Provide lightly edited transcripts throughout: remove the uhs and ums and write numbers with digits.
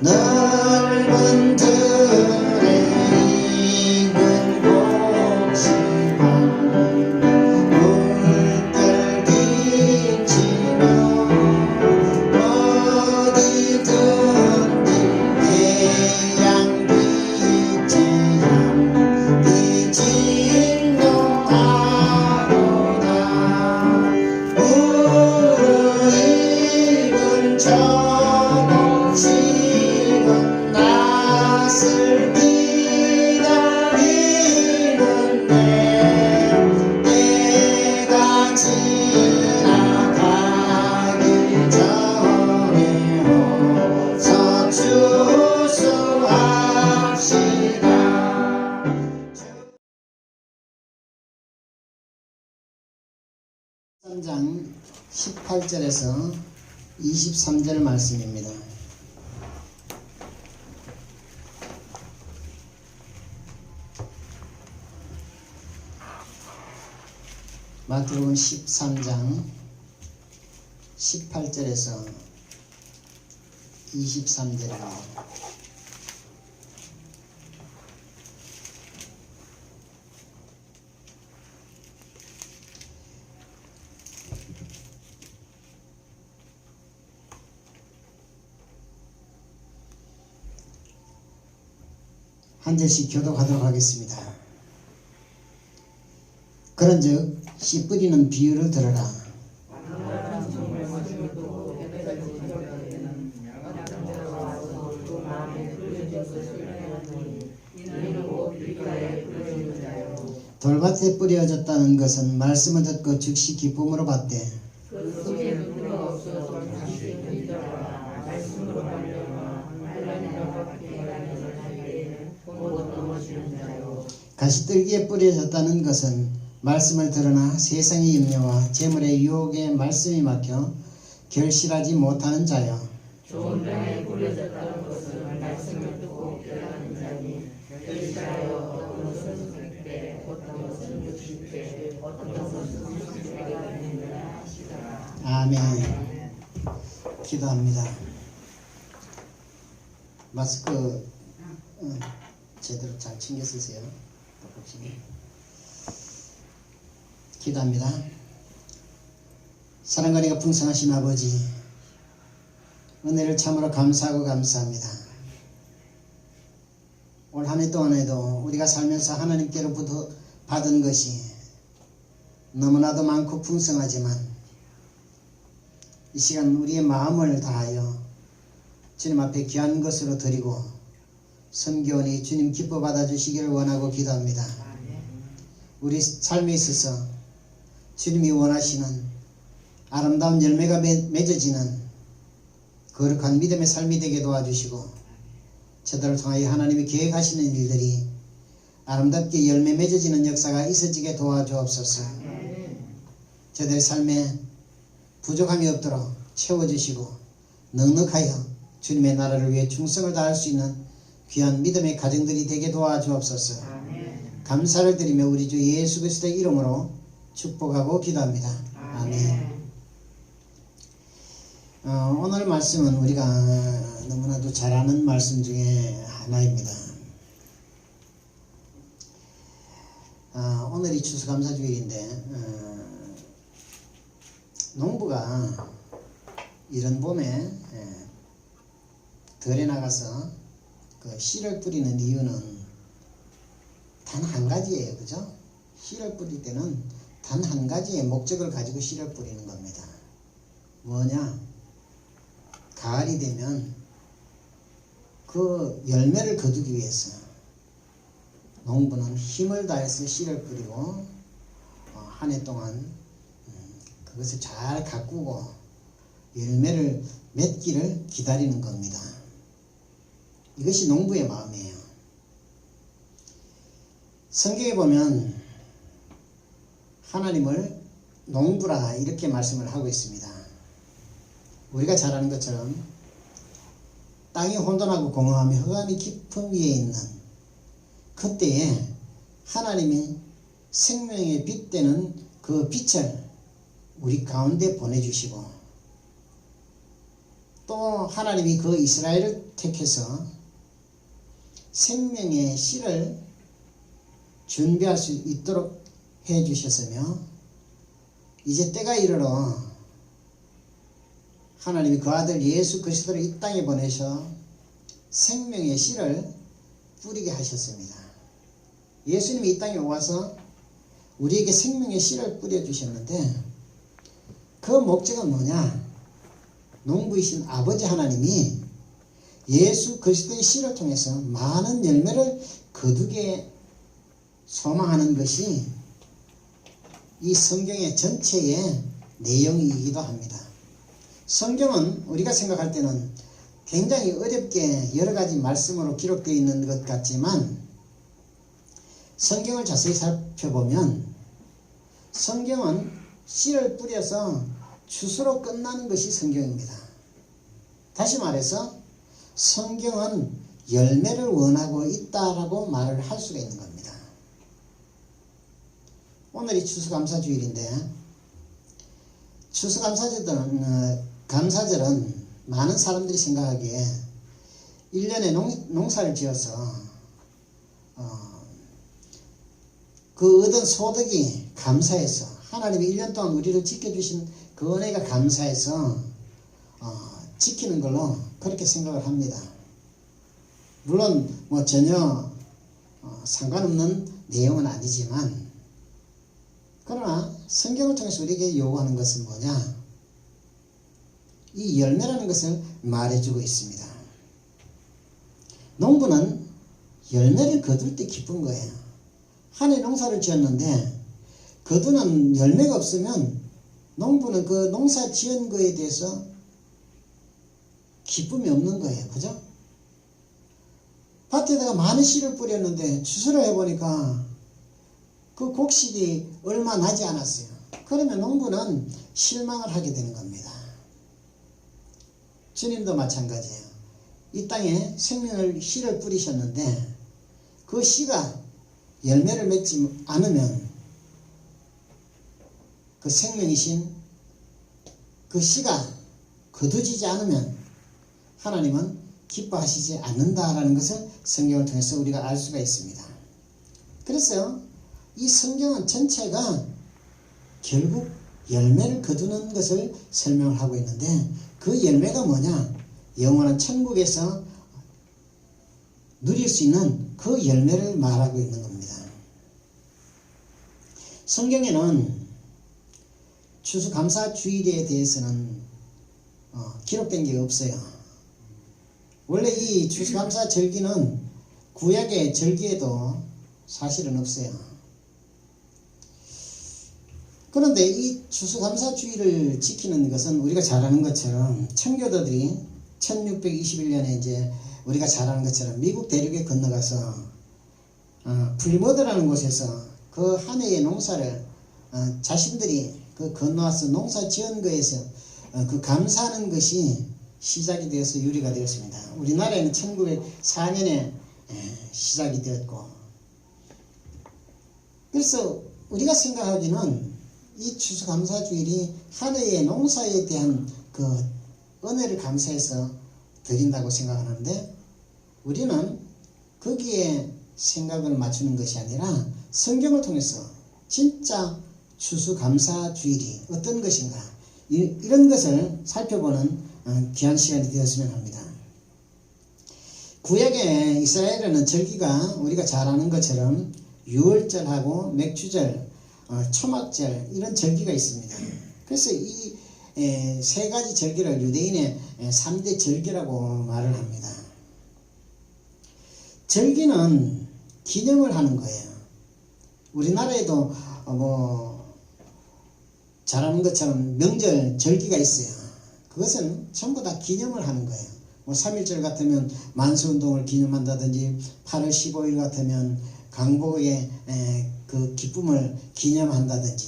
넓은 들에 익은 곡식만 물결 비치며 어디든지 태양빛의 향기진 농가로다. 무르익은 저곡식은 낯을 기다리는데 때가 지나가기 전에 어서 추수합시다. 13장 18절에서 23절 말씀입니다. 마태복음 13장 18절에서 23절입니다. 한 절씩 교독하도록 하겠습니다. 그런즉 씨 뿌리는 비유를 들어라. 돌밭에 뿌려졌다는 것은 말씀을 듣고 즉시 기쁨으로 받되 가시떨기에 뿌려졌다는 것은 말씀을 들으나 세상의 염려와 재물의 유혹에 말씀이 막혀 결실하지 못하는 자여. 좋은 땅에 뿌려졌다는 것은 말씀을 듣고 깨닫는 자니 결실하여 어떤 것은 100배, 어떤 것은 60배, 어떤 것은 30배가 되느니라 하시더라. 아멘. 기도합니다. 마스크 제대로 잘 챙겨 쓰세요. 기도합니다. 사랑과 은혜가 풍성하신 아버지, 은혜를 참으로 감사하고 감사합니다. 올 한 해 동안에도 우리가 살면서 하나님께로부터 받은 것이 너무나도 많고 풍성하지만 이 시간 우리의 마음을 다하여 주님 앞에 귀한 것으로 드리고 섬겨오니 주님 기뻐 받아주시기를 원하고 기도합니다. 우리 삶에 있어서 주님이 원하시는 아름다운 열매가 맺어지는 거룩한 믿음의 삶이 되게 도와주시고 저들을 통하여 하나님이 계획하시는 일들이 아름답게 열매 맺어지는 역사가 있어지게 도와주옵소서. 저들의 삶에 부족함이 없도록 채워주시고 넉넉하여 주님의 나라를 위해 충성을 다할 수 있는 귀한 믿음의 가정들이 되게 도와주옵소서. 감사를 드리며 우리 주 예수 그리스도의 이름으로 축복하고 기도합니다. 아멘. 오늘 말씀은 우리가 너무나도 잘 아는 말씀 중에 하나입니다. 오늘이 추수감사주일인데 농부가 이런 봄에 들에 나가서 그 씨를 뿌리는 이유는 단 한 가지예요. 그죠? 씨를 뿌릴 때는 단 한 가지의 목적을 가지고 씨를 뿌리는 겁니다. 뭐냐? 가을이 되면 그 열매를 거두기 위해서 농부는 힘을 다해서 씨를 뿌리고 한 해 동안 그것을 잘 가꾸고 열매를 맺기를 기다리는 겁니다. 이것이 농부의 마음이에요. 성경에 보면 하나님을 농부라 이렇게 말씀을 하고 있습니다. 우리가 잘 아는 것처럼 땅이 혼돈하고 공허하며 흑암이 깊은 위에 있는 그때에 하나님이 생명의 빛 되는 그 빛을 우리 가운데 보내주시고 또 하나님이 그 이스라엘을 택해서 생명의 씨를 준비할 수 있도록 해 주셨으며 이제 때가 이르러 하나님이 그 아들 예수 그리스도를 이 땅에 보내셔 생명의 씨를 뿌리게 하셨습니다. 예수님이 이 땅에 와서 우리에게 생명의 씨를 뿌려주셨는데 그 목적은 뭐냐? 농부이신 아버지 하나님이 예수 그리스도의 씨를 통해서 많은 열매를 거두게 소망하는 것이 이 성경의 전체의 내용이기도 합니다. 성경은 우리가 생각할 때는 굉장히 어렵게 여러 가지 말씀으로 기록되어 있는 것 같지만 성경을 자세히 살펴보면 성경은 씨를 뿌려서 추수로 끝나는 것이 성경입니다. 다시 말해서 성경은 열매를 원하고 있다라고 말을 할 수가 있는 겁니다. 오늘이 추수감사주일인데 감사절은 많은 사람들이 생각하기에 1년에 농사를 지어서 그 얻은 소득이 감사해서 하나님이 1년 동안 우리를 지켜주신 그 은혜가 감사해서 지키는 걸로 그렇게 생각을 합니다. 물론 뭐 전혀 상관없는 내용은 아니지만 그러나 성경을 통해서 우리에게 요구하는 것은 뭐냐? 이 열매라는 것을 말해주고 있습니다. 농부는 열매를 거둘 때 기쁜 거예요. 한 해 농사를 지었는데 거두는 열매가 없으면 농부는 그 농사 지은 거에 대해서 기쁨이 없는 거예요. 그죠? 밭에다가 많은 씨를 뿌렸는데 추수를 해보니까 그 곡식이 얼마 나지 않았어요. 그러면 농부는 실망을 하게 되는 겁니다. 주님도 마찬가지예요. 이 땅에 생명의 씨를 뿌리셨는데 그 씨가 열매를 맺지 않으면 그 생명이신 그 씨가 거두지지 않으면 하나님은 기뻐하시지 않는다라는 것을 성경을 통해서 우리가 알 수가 있습니다. 그래서 이 성경은 전체가 결국 열매를 거두는 것을 설명을 하고 있는데 그 열매가 뭐냐? 영원한 천국에서 누릴 수 있는 그 열매를 말하고 있는 겁니다. 성경에는 추수감사주일에 대해서는 기록된 게 없어요. 원래 이 추수감사절기는 구약의 절기에도 사실은 없어요. 그런데 이 추수감사주일을 지키는 것은 우리가 잘 아는 것처럼 청교도들이 1621년에 이제 우리가 잘 아는 것처럼 미국 대륙에 건너가서 플리머드라는 곳에서 그 한 해의 농사를 자신들이 그 건너와서 농사 지은 거에서 그 감사하는 것이 시작이 되어서 유래가 되었습니다. 우리나라에는 1904년에 시작이 되었고, 그래서 우리가 생각하기는 이 추수감사주일이 한 해의 농사에 대한 그 은혜를 감사해서 드린다고 생각하는데 우리는 거기에 생각을 맞추는 것이 아니라 성경을 통해서 진짜 추수감사주일이 어떤 것인가 이런 것을 살펴보는 귀한 시간이 되었으면 합니다. 구약의 이스라엘에는 절기가 우리가 잘 아는 것처럼 유월절하고 맥주절, 초막절 이런 절기가 있습니다. 그래서 이 세 가지 절기를 유대인의 3대 절기라고 말을 합니다. 절기는 기념을 하는 거예요. 우리나라에도 잘 아는 것처럼 명절, 절기가 있어요. 그것은 전부 다 기념을 하는 거예요. 3.1절 같으면 만수운동을 기념한다든지 8월 15일 같으면 강복의 그 기쁨을 기념한다든지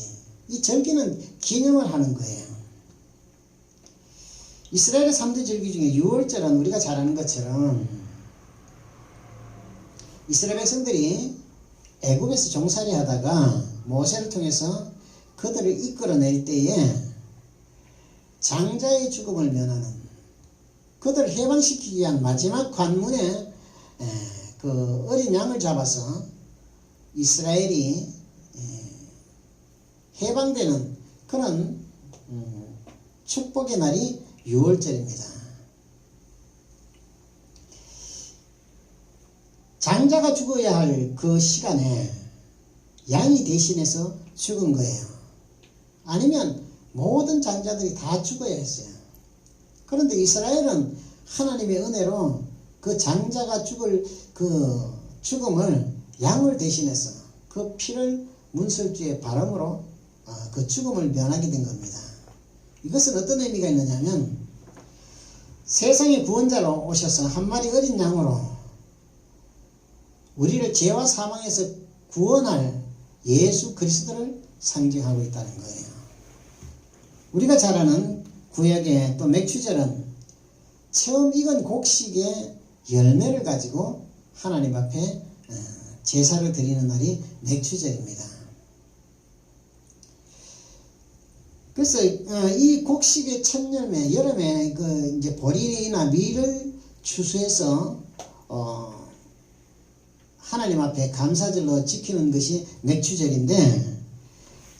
이 절기는 기념을 하는 거예요. 이스라엘의 3대 절기 중에 유월절은 우리가 잘 아는 것처럼 이스라엘 백성들이 애굽에서 종살이 하다가 모세를 통해서 그들을 이끌어낼 때에 장자의 죽음을 면하는, 그들을 해방시키기 위한 마지막 관문에 그 어린 양을 잡아서 이스라엘이 해방되는 그런 축복의 날이 6월절입니다. 장자가 죽어야 할 그 시간에 양이 대신해서 죽은 거예요. 아니면 모든 장자들이 다 죽어야 했어요. 그런데 이스라엘은 하나님의 은혜로 그 장자가 죽을 그 죽음을 양을 대신해서 그 피를 문설주에 바람으로 그 죽음을 면하게 된 겁니다. 이것은 어떤 의미가 있느냐면, 세상의 구원자로 오셔서 한 마리 어린 양으로 우리를 죄와 사망에서 구원할 예수 그리스도를 상징하고 있다는 거예요. 우리가 잘 아는 구약의 또 맥추절은 처음 익은 곡식의 열매를 가지고 하나님 앞에 제사를 드리는 날이 맥추절입니다. 그래서 이 곡식의 첫 열매, 여름에 그 이제 보리나 밀을 추수해서 하나님 앞에 감사절로 지키는 것이 맥추절인데,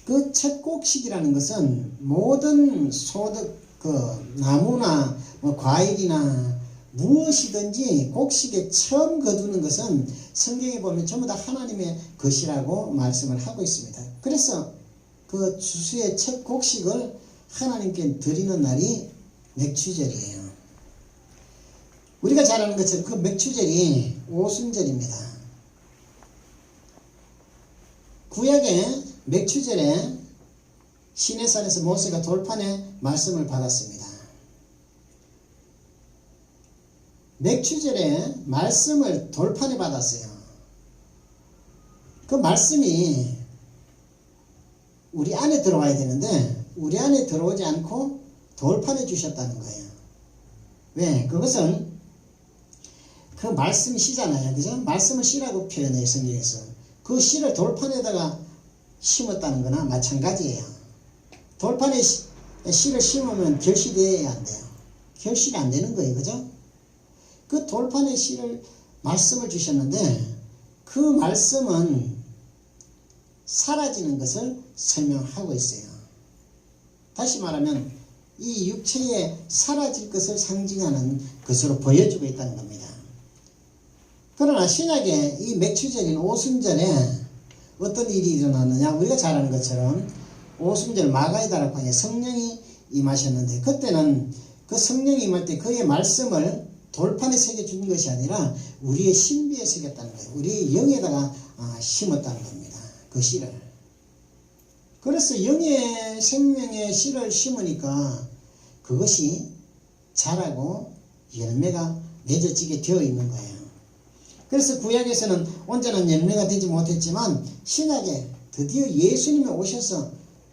그 첫 곡식이라는 것은 모든 소득, 그 나무나 뭐 과일이나 무엇이든지 곡식에 처음 거두는 것은 성경에 보면 전부 다 하나님의 것이라고 말씀을 하고 있습니다. 그래서 그 추수의 첫 곡식을 하나님께 드리는 날이 맥추절이에요. 우리가 잘 아는 것처럼 그 맥추절이 오순절입니다. 구약의 맥추절에 시내산에서 모세가 돌판에 말씀을 받았습니다. 맥추절에 말씀을 돌판에 받았어요. 그 말씀이 우리 안에 들어와야 되는데 우리 안에 들어오지 않고 돌판에 주셨다는 거예요. 왜? 그것은 그 말씀이 씨잖아요. 그죠? 말씀을 씨라고 표현해요. 성경에서. 그 씨를 돌판에다가 심었다는 거나 마찬가지예요. 돌판에 씨를 심으면 결실되어야 안 돼요. 결실이 안 되는 거예요. 그죠? 그 돌판에 씨를 말씀을 주셨는데 그 말씀은 사라지는 것을 설명하고 있어요. 다시 말하면 이 육체에 사라질 것을 상징하는 것으로 보여주고 있다는 겁니다. 그러나 신약의 이 맥추절인 오순절에 어떤 일이 일어났느냐, 우리가 잘 아는 것처럼 오순절 마가이다라고 성령이 임하셨는데, 그때는 그 성령이 임할 때 그의 말씀을 돌판에 새겨준 것이 아니라 우리의 신비에 새겼다는 거예요. 우리의 영에다가 심었다는 겁니다. 그 씨를. 그래서 영의 생명의 씨를 심으니까 그것이 자라고 열매가 맺어지게 되어 있는 거예요. 그래서 구약에서는 온전한 열매가 되지 못했지만 신약에 드디어 예수님이 오셔서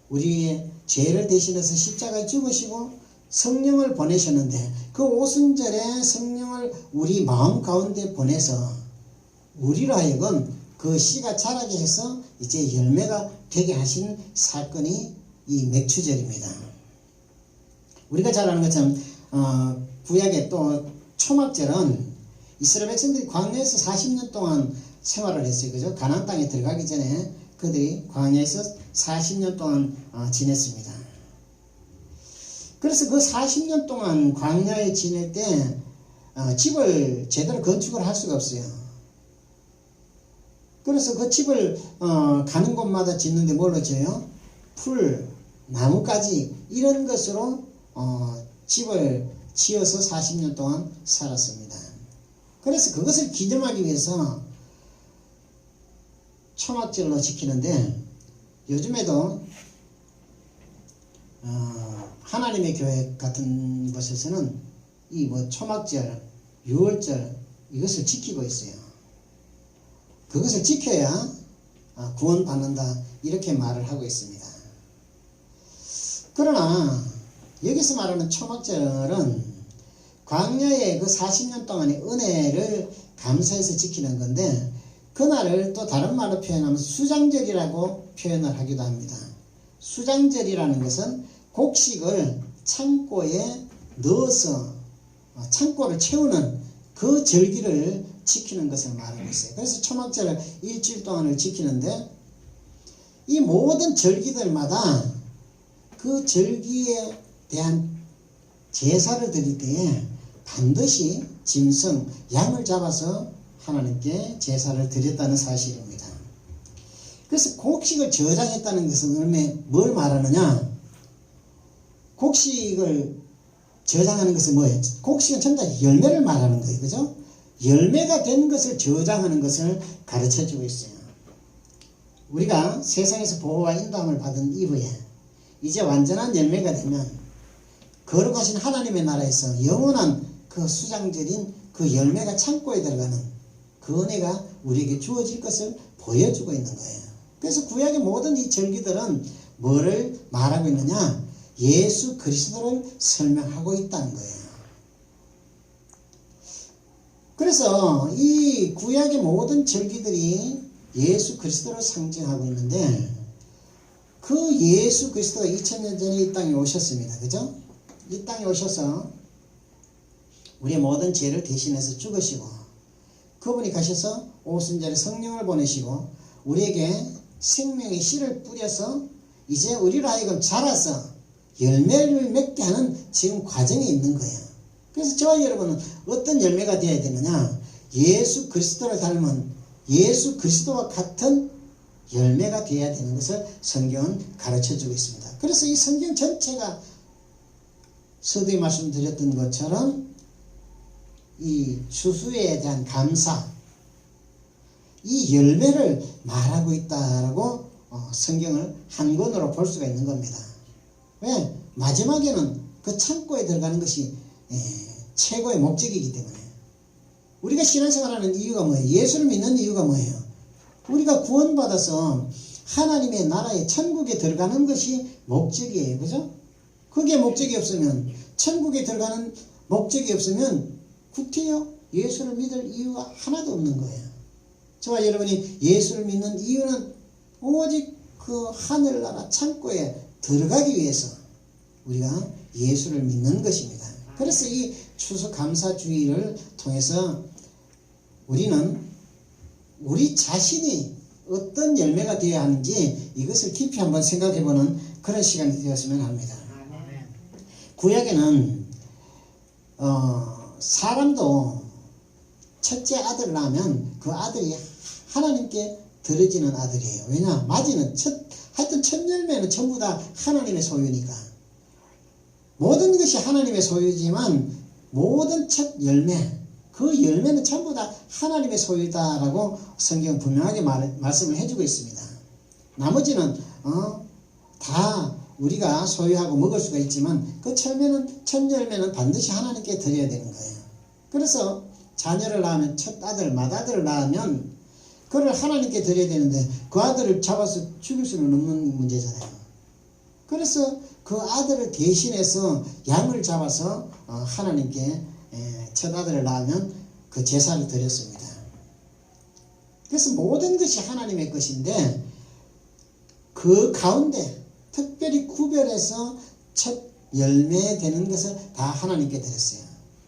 우리의 죄를 대신해서 십자가에 죽으시고 성령을 보내셨는데, 그 오순절에 성령을 우리 마음 가운데 보내서 우리로 하여금 그 씨가 자라게 해서 이제 열매가 되게 하신 사건이 이 맥추절입니다. 우리가 잘 아는 것처럼 구약의 또 초막절은 이스라엘 백성들이 광야에서 40년 동안 생활을 했어요. 그죠? 가나안 땅에 들어가기 전에 그들이 광야에서 40년 동안 지냈습니다. 그래서 그 40년 동안 광야에 지낼 때 집을 제대로 건축을 할 수가 없어요. 그래서 그 집을 가는 곳마다 짓는데 뭘로 지어요? 풀, 나뭇가지 이런 것으로 집을 지어서 40년 동안 살았습니다. 그래서 그것을 기념하기 위해서 초막절로 지키는데, 요즘에도 하나님의 교회 같은 곳에서는 이 초막절, 6월절 이것을 지키고 있어요. 그것을 지켜야 구원받는다 이렇게 말을 하고 있습니다. 그러나 여기서 말하는 초막절은 광야의 그 40년 동안의 은혜를 감사해서 지키는 건데, 그날을 또 다른 말로 표현하면 수장절이라고 표현을 하기도 합니다. 수장절이라는 것은 곡식을 창고에 넣어서 창고를 채우는 그 절기를 지키는 것을 말하고 있어요. 그래서 초막절을 일주일 동안을 지키는데 이 모든 절기들마다 그 절기에 대한 제사를 드릴 때에 반드시 짐승, 양을 잡아서 하나님께 제사를 드렸다는 사실입니다. 그래서 곡식을 저장했다는 것은 뭘 말하느냐? 곡식을 저장하는 것은 뭐예요? 곡식은 전부 다 열매를 말하는 거예요. 그죠? 열매가 된 것을 저장하는 것을 가르쳐 주고 있어요. 우리가 세상에서 보호와 인도함을 받은 이후에 이제 완전한 열매가 되면 거룩하신 하나님의 나라에서 영원한 그 수장절인 그 열매가 창고에 들어가는 그 은혜가 우리에게 주어질 것을 보여주고 있는 거예요. 그래서 구약의 모든 이 절기들은 뭐를 말하고 있느냐? 예수 그리스도를 설명하고 있다는 거예요. 그래서 이 구약의 모든 절기들이 예수 그리스도를 상징하고 있는데 그 예수 그리스도가 2000년 전에 이 땅에 오셨습니다. 그죠? 이 땅에 오셔서 우리의 모든 죄를 대신해서 죽으시고 그분이 가셔서 오순절에 성령을 보내시고 우리에게 생명의 씨를 뿌려서 이제 우리로 하여금 자라서 열매를 맺게 하는 지금 과정에 있는 거예요. 그래서 저와 여러분은 어떤 열매가 되어야 되느냐? 예수 그리스도를 닮은 예수 그리스도와 같은 열매가 되어야 되는 것을 성경은 가르쳐주고 있습니다. 그래서 이 성경 전체가 서두에 말씀드렸던 것처럼 이 추수에 대한 감사, 이 열매를 말하고 있다라고 성경을 한 권으로 볼 수가 있는 겁니다. 왜? 마지막에는 그 창고에 들어가는 것이 최고의 목적이기 때문에. 우리가 신앙생활하는 이유가 뭐예요? 예수를 믿는 이유가 뭐예요? 우리가 구원받아서 하나님의 나라의 천국에 들어가는 것이 목적이에요. 그죠? 그게 목적이 없으면, 천국에 들어가는 목적이 없으면 구태여 예수를 믿을 이유가 하나도 없는 거예요. 저와 여러분이 예수를 믿는 이유는 오직 그 하늘나라 창고에 들어가기 위해서 우리가 예수를 믿는 것입니다. 그래서 이 추수감사주의를 통해서 우리는 우리 자신이 어떤 열매가 되어야 하는지 이것을 깊이 한번 생각해보는 그런 시간이 되었으면 합니다. 구약에는 사람도 첫째 아들을 낳으면 그 아들이 하나님께 드려지는 아들이에요. 왜냐? 맞이는 하여튼 첫 열매는 전부 다 하나님의 소유니까. 모든 것이 하나님의 소유지만 모든 첫 열매, 그 열매는 전부 다 하나님의 소유다라고 성경은 분명하게 말씀을 해주고 있습니다. 나머지는 다 우리가 소유하고 먹을 수가 있지만 그 첫 열매는 반드시 하나님께 드려야 되는 거예요. 그래서 자녀를 낳으면 첫 아들, 맏아들을 낳으면 그를 하나님께 드려야 되는데 그 아들을 잡아서 죽일 수는 없는 문제잖아요. 그래서 그 아들을 대신해서 양을 잡아서 하나님께 첫 아들을 낳으면 그 제사를 드렸습니다. 그래서 모든 것이 하나님의 것인데 그 가운데 특별히 구별해서 첫 열매 되는 것을 다 하나님께 드렸어요.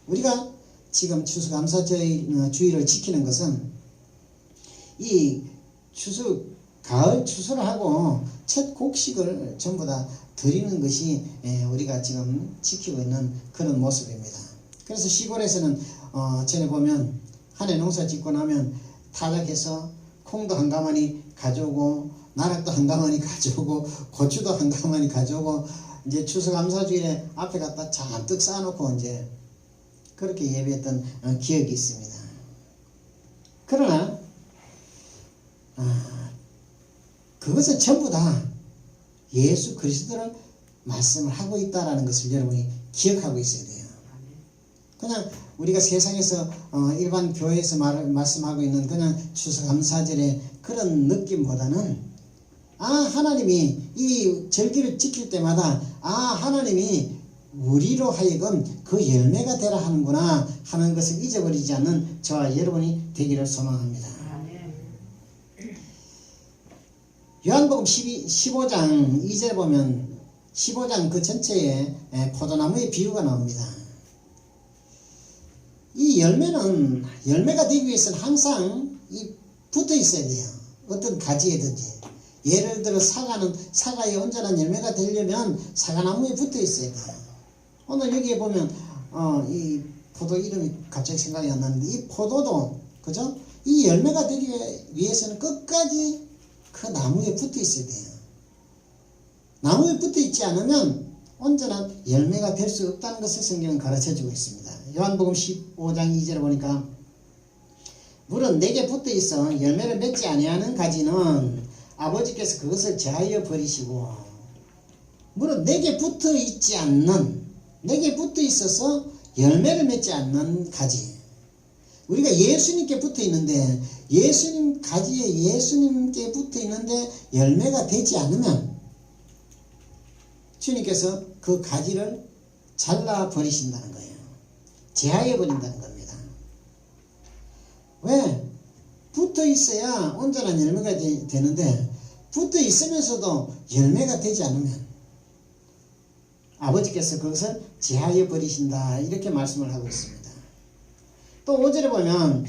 우리가 지금 추수감사주의를 지키는 것은 이 가을 추수를 하고 첫 곡식을 전부 다 드리는 것이 우리가 지금 지키고 있는 그런 모습입니다. 그래서 시골에서는 전에 보면 한 해 농사 짓고 나면 타작해서 콩도 한 가마니 가져오고 나락도 한 가마니 가져오고 고추도 한 가마니 가져오고 이제 추수감사주일에 앞에 갖다 잔뜩 쌓아놓고 이제 그렇게 예배했던 기억이 있습니다. 그러나 그것은 전부 다 예수 그리스도를 말씀을 하고 있다는 것을 여러분이 기억하고 있어야 돼요. 그냥 우리가 세상에서 일반 교회에서 말씀하고 있는 그냥 추수감사절의 그런 느낌보다는 하나님이 이 절기를 지킬 때마다 하나님이 우리로 하여금 그 열매가 되라 하는구나 하는 것을 잊어버리지 않는 저와 여러분이 되기를 소망합니다. 요한복음 15장 2절 보면 15장 그 전체에 포도나무의 비유가 나옵니다. 이 열매는 열매가 되기 위해서는 항상 붙어 있어야 돼요. 어떤 가지에든지. 예를 들어 사과에 온전한 열매가 되려면 사과나무에 붙어 있어야 돼요. 오늘 여기에 보면 이 포도 이름이 갑자기 생각이 안 나는데 이 포도도 그죠? 이 열매가 되기 위해서는 끝까지 그 나무에 붙어 있어야 돼요. 나무에 붙어 있지 않으면 온전한 열매가 될 수 없다는 것을 성경은 가르쳐주고 있습니다. 요한복음 15장 2절에 보니까 물은 내게 붙어 있어 열매를 맺지 아니하는 가지는 아버지께서 그것을 제하여 버리시고, 물은 내게 붙어 있지 않는, 내게 붙어 있어서 열매를 맺지 않는 가지. 우리가 예수님께 붙어 있는데, 예수님 가지에 예수님께 붙어 있는데 열매가 되지 않으면 주님께서 그 가지를 잘라 버리신다는 거예요. 제하여 버린다는 겁니다. 왜? 붙어 있어야 온전한 열매가 되는데 붙어 있으면서도 열매가 되지 않으면 아버지께서 그것을 제하여 버리신다, 이렇게 말씀을 하고 있습니다. 또 5절에 보면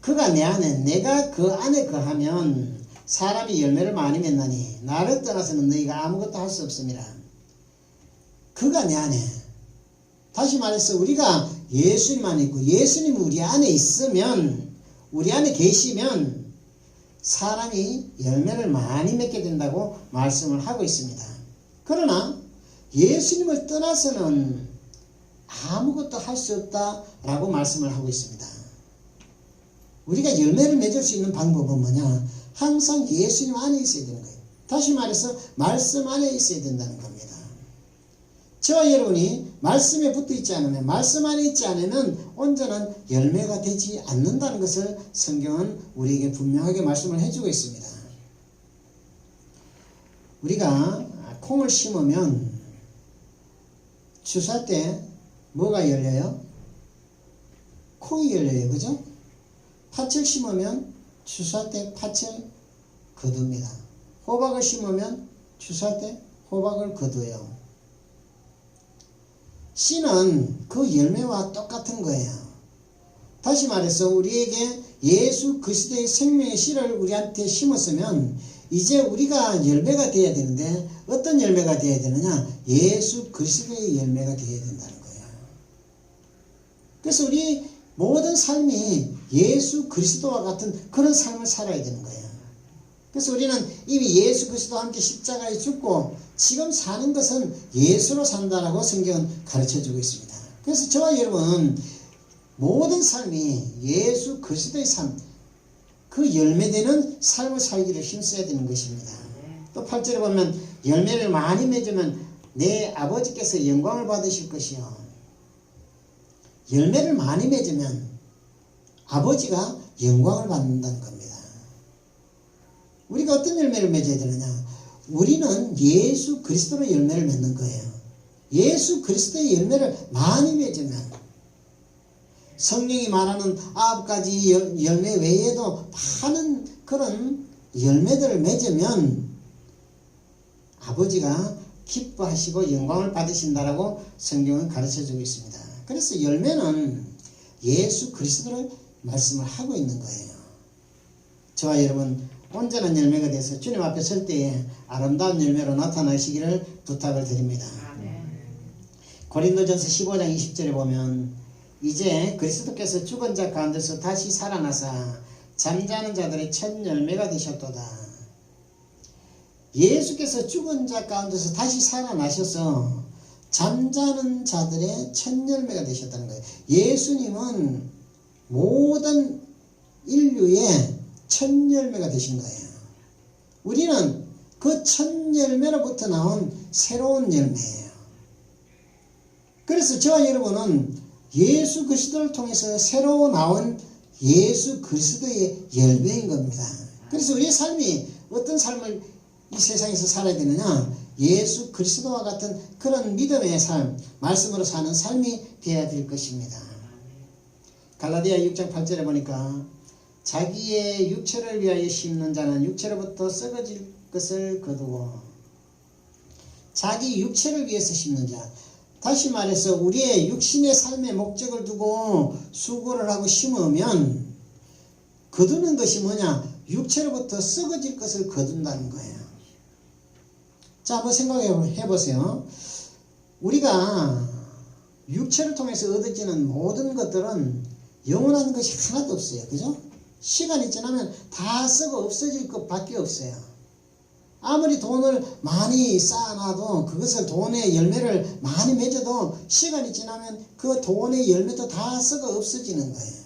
그가 내 안에 내가 그 안에 거하면 사람이 열매를 많이 맺나니 나를 떠나서는 너희가 아무것도 할 수 없음이라. 그가 내 안에, 다시 말해서 우리가 예수님 안에 있고 예수님이 우리 안에 있으면, 우리 안에 계시면 사람이 열매를 많이 맺게 된다고 말씀을 하고 있습니다. 그러나 예수님을 떠나서는 아무것도 할 수 없다라고 말씀을 하고 있습니다. 우리가 열매를 맺을 수 있는 방법은 뭐냐? 항상 예수님 안에 있어야 되는 거예요. 다시 말해서 말씀 안에 있어야 된다는 겁니다. 저와 여러분이 말씀에 붙어 있지 않으면, 말씀 안에 있지 않으면 온전한 열매가 되지 않는다는 것을 성경은 우리에게 분명하게 말씀을 해주고 있습니다. 우리가 콩을 심으면 추수할 때 뭐가 열려요? 콩이 열려요. 그죠? 팥을 심으면 추수할 때 팥을 거둡니다. 호박을 심으면 추수할 때 호박을 거둬요. 씨는 그 열매와 똑같은 거예요. 다시 말해서 우리에게 예수 그리스도의 생명의 씨를 우리한테 심었으면 이제 우리가 열매가 되어야 되는데 어떤 열매가 되어야 되느냐? 예수 그리스도의 열매가 되어야 된다는 거예요. 그래서 우리 모든 삶이 예수 그리스도와 같은 그런 삶을 살아야 되는 거예요. 그래서 우리는 이미 예수 그리스도와 함께 십자가에 죽고 지금 사는 것은 예수로 산다라고 성경은 가르쳐주고 있습니다. 그래서 저와 여러분은 모든 삶이 예수 그리스도의 삶, 그 열매되는 삶을 살기를 힘써야 되는 것입니다. 또 8절에 보면 열매를 많이 맺으면 내 아버지께서 영광을 받으실 것이요. 열매를 많이 맺으면 아버지가 영광을 받는다는 겁니다. 우리가 어떤 열매를 맺어야 되느냐? 우리는 예수 그리스도로 열매를 맺는 거예요. 예수 그리스도의 열매를 많이 맺으면 성령이 말하는 9가지 열매 외에도 많은 그런 열매들을 맺으면 아버지가 기뻐하시고 영광을 받으신다라고 성경은 가르쳐주고 있습니다. 그래서 열매는 예수 그리스도를 말씀을 하고 있는 거예요. 저와 여러분 온전한 열매가 돼서 주님 앞에 설 때에 아름다운 열매로 나타나시기를 부탁을 드립니다. 고린도전서 15장 20절에 보면 이제 그리스도께서 죽은 자 가운데서 다시 살아나사 잠자는 자들의 첫 열매가 되셨도다. 예수께서 죽은 자 가운데서 다시 살아나셔서 잠자는 자들의 첫 열매가 되셨다는 거예요. 예수님은 모든 인류의 첫 열매가 되신 거예요. 우리는 그 첫 열매로부터 나온 새로운 열매예요. 그래서 저와 여러분은 예수 그리스도를 통해서 새로 나온 예수 그리스도의 열매인 겁니다. 그래서 우리의 삶이 어떤 삶을 이 세상에서 살아야 되느냐? 예수 그리스도와 같은 그런 믿음의 삶, 말씀으로 사는 삶이 되어야 될 것입니다. 갈라디아 6장 8절에 보니까 자기의 육체를 위하여 심는 자는 육체로부터 썩어질 것을 거두고 자기 육체를 위해서 심는 자. 다시 말해서 우리의 육신의 삶의 목적을 두고 수고를 하고 심으면 거두는 것이 뭐냐? 육체로부터 썩어질 것을 거둔다는 거예요. 자, 한번 생각해 보세요. 우리가 육체를 통해서 얻어지는 모든 것들은 영원한 것이 하나도 없어요. 그죠? 시간이 지나면 다 썩어 없어질 것밖에 없어요. 아무리 돈을 많이 쌓아놔도 그것을 돈의 열매를 많이 맺어도 시간이 지나면 그 돈의 열매도 다 썩어 없어지는 거예요.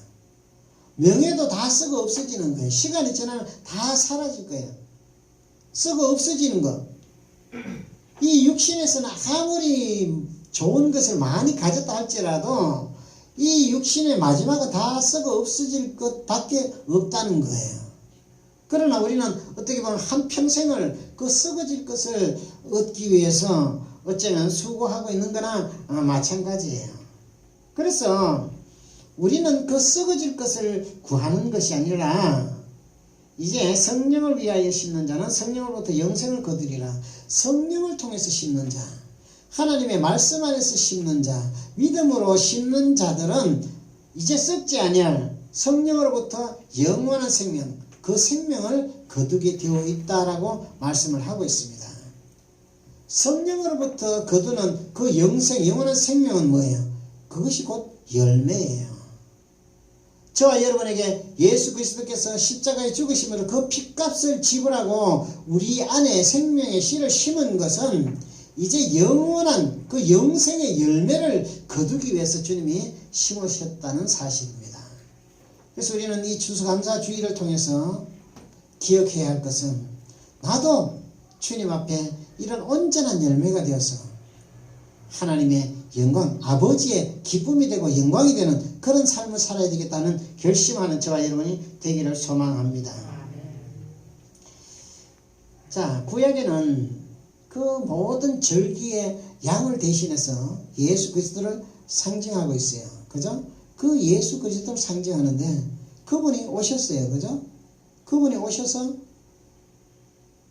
명예도 다 썩어 없어지는 거예요. 시간이 지나면 다 사라질 거예요. 썩어 없어지는 것. 이 육신에서는 아무리 좋은 것을 많이 가졌다 할지라도 이 육신의 마지막은 다 썩어 없어질 것밖에 없다는 거예요. 그러나 우리는 어떻게 보면 한평생을 그 썩어질 것을 얻기 위해서 어쩌면 수고하고 있는 거나 마찬가지예요. 그래서 우리는 그 썩어질 것을 구하는 것이 아니라 이제 성령을 위하여 심는 자는 성령으로부터 영생을 거두리라. 성령을 통해서 심는 자, 하나님의 말씀 안에서 심는 자, 믿음으로 심는 자들은 이제 썩지 아니할 성령으로부터 영원한 생명, 그 생명을 거두게 되어 있다라고 말씀을 하고 있습니다. 성령으로부터 거두는 그 영생, 영원한 생명은 뭐예요? 그것이 곧 열매예요. 저와 여러분에게 예수 그리스도께서 십자가에 죽으심으로 그 핏값을 지불하고 우리 안에 생명의 씨를 심은 것은 이제 영원한 그 영생의 열매를 거두기 위해서 주님이 심으셨다는 사실입니다. 그래서 우리는 이 추수감사주의를 통해서 기억해야 할 것은 나도 주님 앞에 이런 온전한 열매가 되어서 하나님의 영광, 아버지의 기쁨이 되고 영광이 되는 그런 삶을 살아야 되겠다는 결심하는 저와 여러분이 되기를 소망합니다. 자, 구약에는 그 모든 절기의 양을 대신해서 예수 그리스도를 상징하고 있어요. 그죠? 그 예수 그리스도를 상징하는데 그분이 오셨어요. 그죠? 그분이 오셔서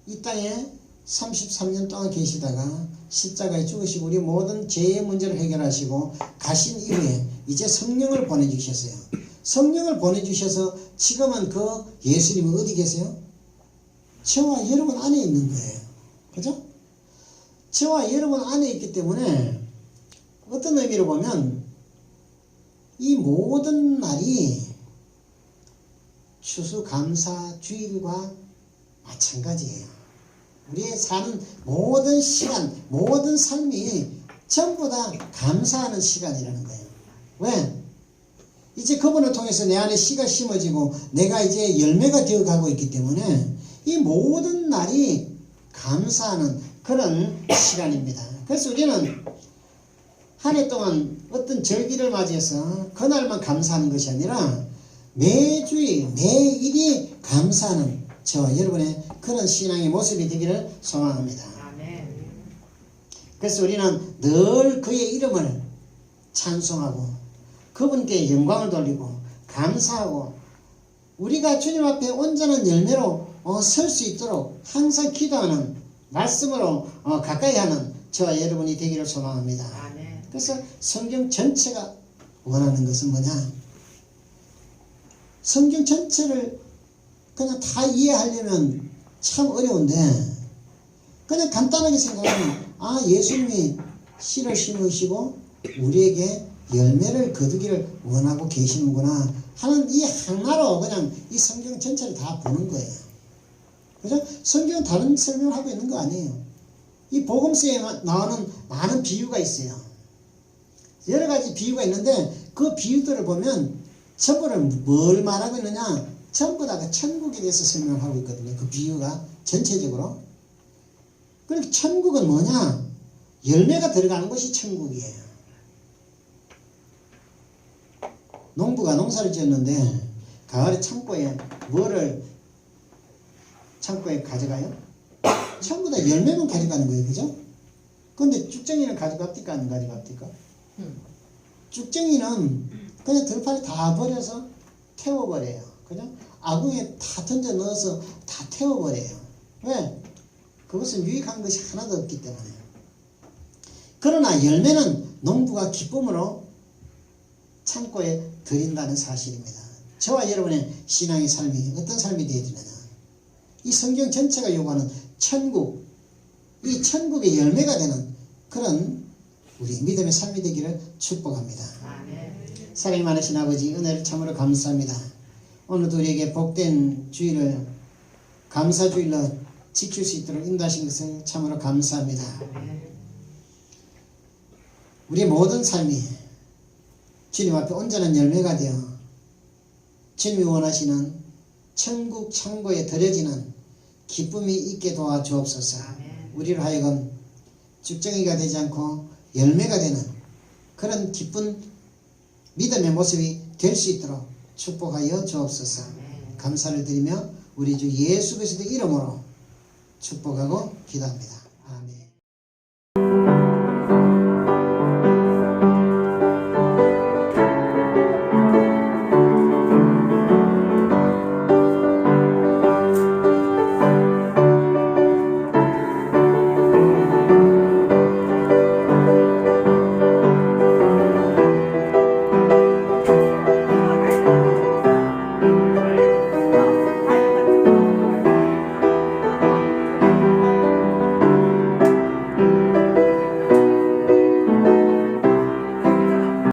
이 땅에 33년 동안 계시다가 십자가에 죽으시고 우리 모든 죄의 문제를 해결하시고 가신 이후에 이제 성령을 보내주셨어요. 성령을 보내주셔서 지금은 그 예수님은 어디 계세요? 저와 여러분 안에 있는 거예요. 그죠? 저와 여러분 안에 있기 때문에 어떤 의미로 보면 이 모든 날이 추수감사주일과 마찬가지예요. 우리의 사는 모든 시간, 모든 삶이 전부 다 감사하는 시간이라는 거예요. 왜? 이제 그분을 통해서 내 안에 씨가 심어지고 내가 이제 열매가 되어가고 있기 때문에 이 모든 날이 감사하는 그런 시간입니다. 그래서 우리는 한 해 동안 어떤 절기를 맞이해서 그날만 감사하는 것이 아니라 매주일, 매일이 감사하는 저와 여러분의 그런 신앙의 모습이 되기를 소망합니다. 아멘. 그래서 우리는 늘 그의 이름을 찬송하고 그분께 영광을 돌리고 감사하고 우리가 주님 앞에 온전한 열매로 설 수 있도록 항상 기도하는 말씀으로 가까이 하는 저와 여러분이 되기를 소망합니다. 아멘. 그래서 성경 전체가 원하는 것은 뭐냐? 성경 전체를 그냥 다 이해하려면 참 어려운데 그냥 간단하게 생각하면 예수님이 씨를 심으시고 우리에게 열매를 거두기를 원하고 계시는구나 하는 이 하나로 그냥 이 성경 전체를 다 보는 거예요. 그죠? 성경은 다른 설명을 하고 있는 거 아니에요. 이 복음서에 나오는 많은 비유가 있어요. 여러 가지 비유가 있는데 그 비유들을 보면 전부를 뭘 말하고 있느냐? 전부 다 그 천국에 대해서 설명하고 있거든요. 그 비유가 전체적으로. 그러니까 천국은 뭐냐? 열매가 들어가는 것이 천국이에요. 농부가 농사를 지었는데 가을에 창고에 뭐를 창고에 가져가요? 전부 다 열매만 가져가는 거예요. 그죠? 근데 쭉정이는 가져갑니까? 안 가져갑니까? 쭉정이는 그냥 들판에 다 버려서 태워버려요. 그죠? 아궁이에 다 던져 넣어서 다 태워버려요. 왜? 그것은 유익한 것이 하나도 없기 때문에. 그러나 열매는 농부가 기쁨으로 창고에 드린다는 사실입니다. 저와 여러분의 신앙의 삶이 어떤 삶이 되어야 되느냐. 이 성경 전체가 요구하는 천국, 이 천국의 열매가 되는 그런 우리 믿음의 삶이 되기를 축복합니다. 사랑이 많으신 아버지, 은혜를 참으로 감사합니다. 오늘도 우리에게 복된 주일을 감사주일로 지킬 수 있도록 인도하신 것을 참으로 감사합니다. 우리의 모든 삶이 주님 앞에 온전한 열매가 되어 주님이 원하시는 천국 창고에 들여지는 기쁨이 있게 도와주옵소서. 우리로 하여금 쭉정이가 되지 않고 열매가 되는 그런 기쁜 믿음의 모습이 될 수 있도록 축복하여 주옵소서. 감사를 드리며 우리 주 예수 그리스도의 이름으로 축복하고 기도합니다.